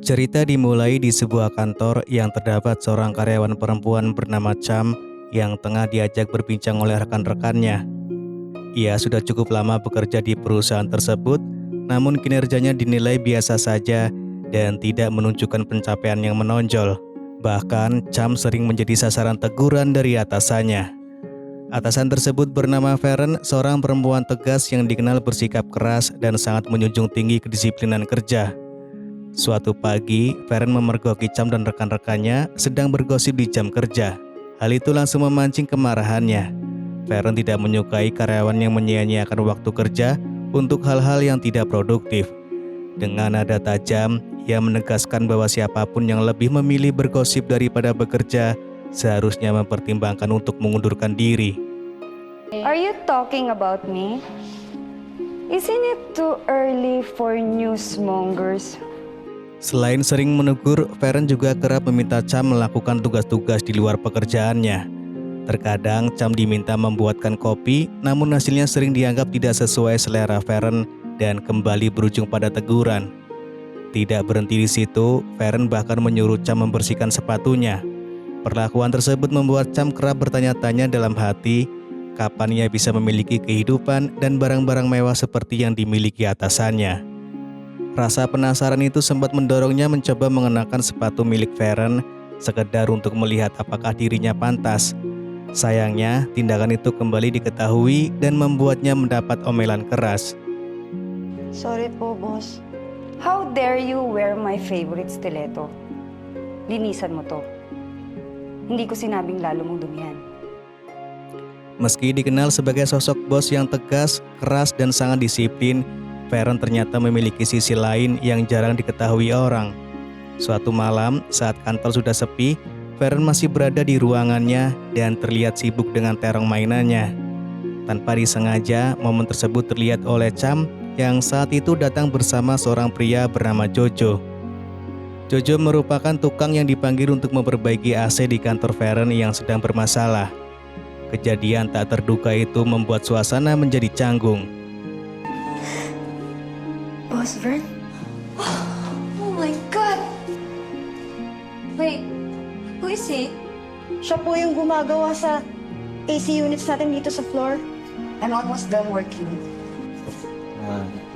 Cerita dimulai di sebuah kantor yang terdapat seorang karyawan perempuan bernama Cham yang tengah diajak berbincang oleh rekan-rekannya. Ia sudah cukup lama bekerja di perusahaan tersebut, namun kinerjanya dinilai biasa saja dan tidak menunjukkan pencapaian yang menonjol. Bahkan, Cham sering menjadi sasaran teguran dari atasannya. Atasan tersebut bernama Feren, seorang perempuan tegas yang dikenal bersikap keras dan sangat menjunjung tinggi kedisiplinan kerja. Suatu pagi, Feren memergoki Cham dan rekan-rekannya sedang bergosip di jam kerja. Hal itu langsung memancing kemarahannya. Feren tidak menyukai karyawan yang menyia-nyiakan waktu kerja untuk hal-hal yang tidak produktif. Dengan nada tajam, ia menegaskan bahwa siapapun yang lebih memilih bergosip daripada bekerja seharusnya mempertimbangkan untuk mengundurkan diri. Are you talking about me? Isn't it too early for newsmongers? Selain sering menegur, Feren juga kerap meminta Cham melakukan tugas-tugas di luar pekerjaannya. Terkadang Cham diminta membuatkan kopi, namun hasilnya sering dianggap tidak sesuai selera Feren dan kembali berujung pada teguran. Tidak berhenti di situ, Feren bahkan menyuruh Cham membersihkan sepatunya. Perlakuan tersebut membuat Cham kerap bertanya-tanya dalam hati, kapan ia bisa memiliki kehidupan dan barang-barang mewah seperti yang dimiliki atasannya. Rasa penasaran itu sempat mendorongnya mencoba mengenakan sepatu milik Feren, sekedar untuk melihat apakah dirinya pantas. Sayangnya, tindakan itu kembali diketahui dan membuatnya mendapat omelan keras. Sorry po, boss. How dare you wear my favorite stiletto? Linisan mo to. Hindi ko sinabing lalo mong dumihan. Meski dikenal sebagai sosok bos yang tegas, keras, dan sangat disiplin, Feren ternyata memiliki sisi lain yang jarang diketahui orang. Suatu malam, saat kantor sudah sepi, Feren masih berada di ruangannya dan terlihat sibuk dengan terong mainannya. Tanpa disengaja, momen tersebut terlihat oleh Cham yang saat itu datang bersama seorang pria bernama Jojo. Jojo merupakan tukang yang dipanggil untuk memperbaiki AC di kantor Feren yang sedang bermasalah. Kejadian tak terduga itu membuat suasana menjadi canggung. Boss Vern? Oh my God! Wait, who is he? Siya po yung gumagawa sa AC units natin dito sa floor. I'm almost done working.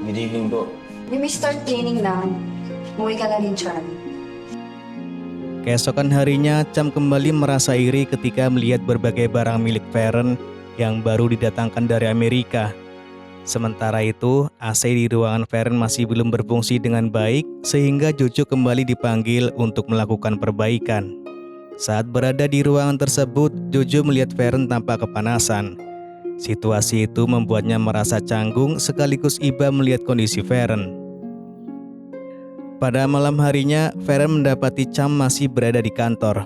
Good evening po. We may start cleaning now. Umuwi ka na rin, Cham. Keesokan harinya, Cham kembali merasa iri ketika melihat berbagai barang milik Feren yang baru didatangkan dari Amerika. Sementara itu, AC di ruangan Feren masih belum berfungsi dengan baik sehingga Jojo kembali dipanggil untuk melakukan perbaikan. Saat berada di ruangan tersebut, Jojo melihat Feren tampak kepanasan. Situasi itu membuatnya merasa canggung sekaligus iba melihat kondisi Feren. Pada malam harinya, Feren mendapati Cham masih berada di kantor.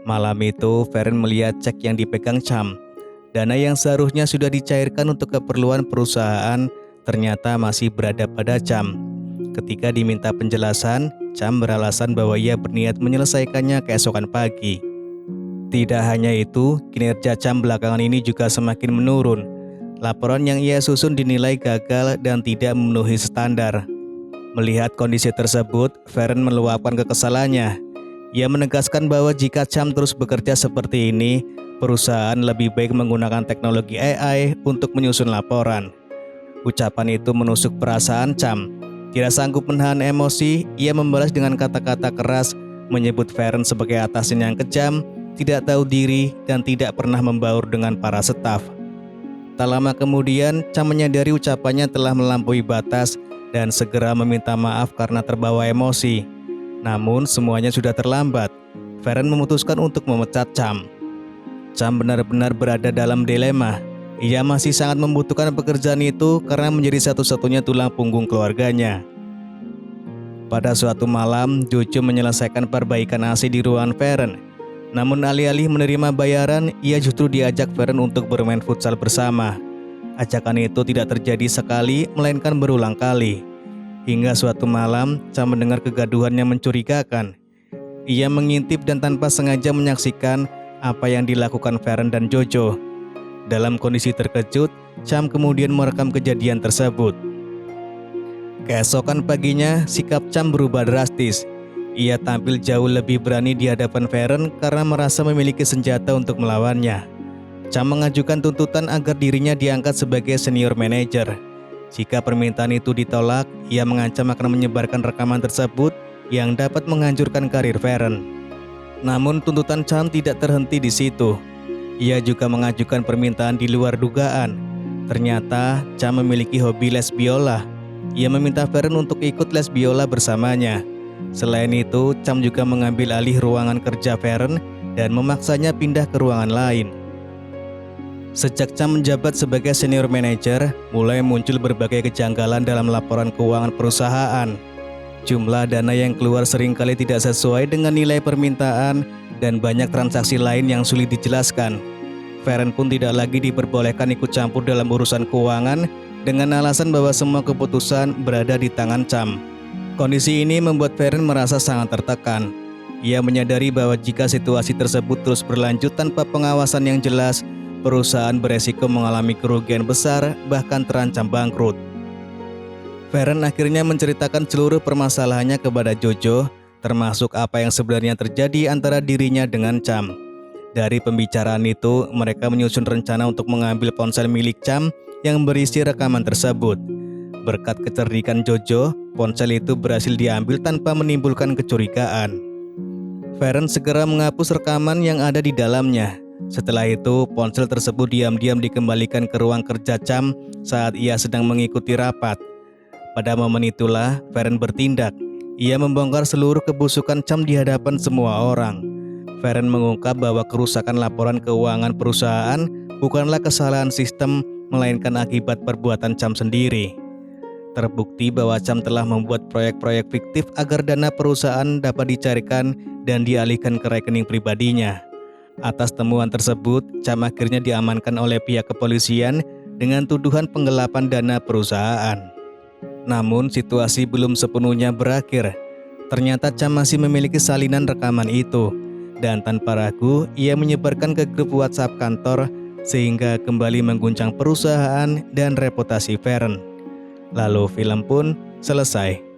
Malam itu, Feren melihat cek yang dipegang Cham. Dana yang seharusnya sudah dicairkan untuk keperluan perusahaan ternyata masih berada pada Cham. Ketika diminta penjelasan, Cham beralasan bahwa ia berniat menyelesaikannya keesokan pagi. Tidak hanya itu, kinerja Cham belakangan ini juga semakin menurun. Laporan yang ia susun dinilai gagal dan tidak memenuhi standar. Melihat kondisi tersebut, Feren meluapkan kekesalannya. Ia menegaskan bahwa jika Cham terus bekerja seperti ini, perusahaan lebih baik menggunakan teknologi AI untuk menyusun laporan. Ucapan itu menusuk perasaan Cham. Tidak sanggup menahan emosi, ia membalas dengan kata-kata keras, menyebut Feren sebagai atasan yang kejam, tidak tahu diri, dan tidak pernah membaur dengan para staf. Tak lama kemudian, Cham menyadari ucapannya telah melampaui batas dan segera meminta maaf karena terbawa emosi. Namun semuanya sudah terlambat. Feren memutuskan untuk memecat Cham. Cham benar-benar berada dalam dilema. Ia masih sangat membutuhkan pekerjaan itu karena menjadi satu-satunya tulang punggung keluarganya. Pada suatu malam, Jojo menyelesaikan perbaikan AC di ruangan Feren. Namun alih-alih menerima bayaran, ia justru diajak Feren untuk bermain futsal bersama. Ajakan itu tidak terjadi sekali, melainkan berulang kali. Hingga suatu malam, Cham mendengar kegaduhan yang mencurigakan. Ia mengintip dan tanpa sengaja menyaksikan apa yang dilakukan Feren dan Jojo. Dalam kondisi terkejut, Cham kemudian merekam kejadian tersebut. Keesokan paginya, sikap Cham berubah drastis. Ia tampil jauh lebih berani di hadapan Feren karena merasa memiliki senjata untuk melawannya. Cham mengajukan tuntutan agar dirinya diangkat sebagai senior manager. Jika permintaan itu ditolak, ia mengancam akan menyebarkan rekaman tersebut yang dapat menghancurkan karir Feren. Namun tuntutan Cham tidak terhenti di situ. Ia juga mengajukan permintaan di luar dugaan. Ternyata Cham memiliki hobi les biola. Ia meminta Feren untuk ikut les biola bersamanya. Selain itu, Cham juga mengambil alih ruangan kerja Feren dan memaksanya pindah ke ruangan lain. Sejak Cham menjabat sebagai senior manager, mulai muncul berbagai kejanggalan dalam laporan keuangan perusahaan. Jumlah dana yang keluar seringkali tidak sesuai dengan nilai permintaan dan banyak transaksi lain yang sulit dijelaskan. Feren pun tidak lagi diperbolehkan ikut campur dalam urusan keuangan dengan alasan bahwa semua keputusan berada di tangan Cham. Kondisi ini membuat Feren merasa sangat tertekan. Ia menyadari bahwa jika situasi tersebut terus berlanjut tanpa pengawasan yang jelas, perusahaan beresiko mengalami kerugian besar, bahkan terancam bangkrut. Feren akhirnya menceritakan seluruh permasalahannya kepada Jojo, termasuk apa yang sebenarnya terjadi antara dirinya dengan Cham. Dari pembicaraan itu, mereka menyusun rencana untuk mengambil ponsel milik Cham yang berisi rekaman tersebut. Berkat kecerdikan Jojo, ponsel itu berhasil diambil tanpa menimbulkan kecurigaan. Feren segera menghapus rekaman yang ada di dalamnya. Setelah itu, ponsel tersebut diam-diam dikembalikan ke ruang kerja Cham saat ia sedang mengikuti rapat. Pada momen itulah, Feren bertindak. Ia membongkar seluruh kebusukan Cham di hadapan semua orang. Feren mengungkap bahwa kerusakan laporan keuangan perusahaan bukanlah kesalahan sistem, melainkan akibat perbuatan Cham sendiri. Terbukti bahwa Cham telah membuat proyek-proyek fiktif agar dana perusahaan dapat dicarikan dan dialihkan ke rekening pribadinya. Atas temuan tersebut, Cham akhirnya diamankan oleh pihak kepolisian dengan tuduhan penggelapan dana perusahaan. Namun situasi belum sepenuhnya berakhir. Ternyata Cham masih memiliki salinan rekaman itu, dan tanpa ragu ia menyebarkan ke grup WhatsApp kantor sehingga kembali mengguncang perusahaan dan reputasi Feren. Lalu film pun selesai.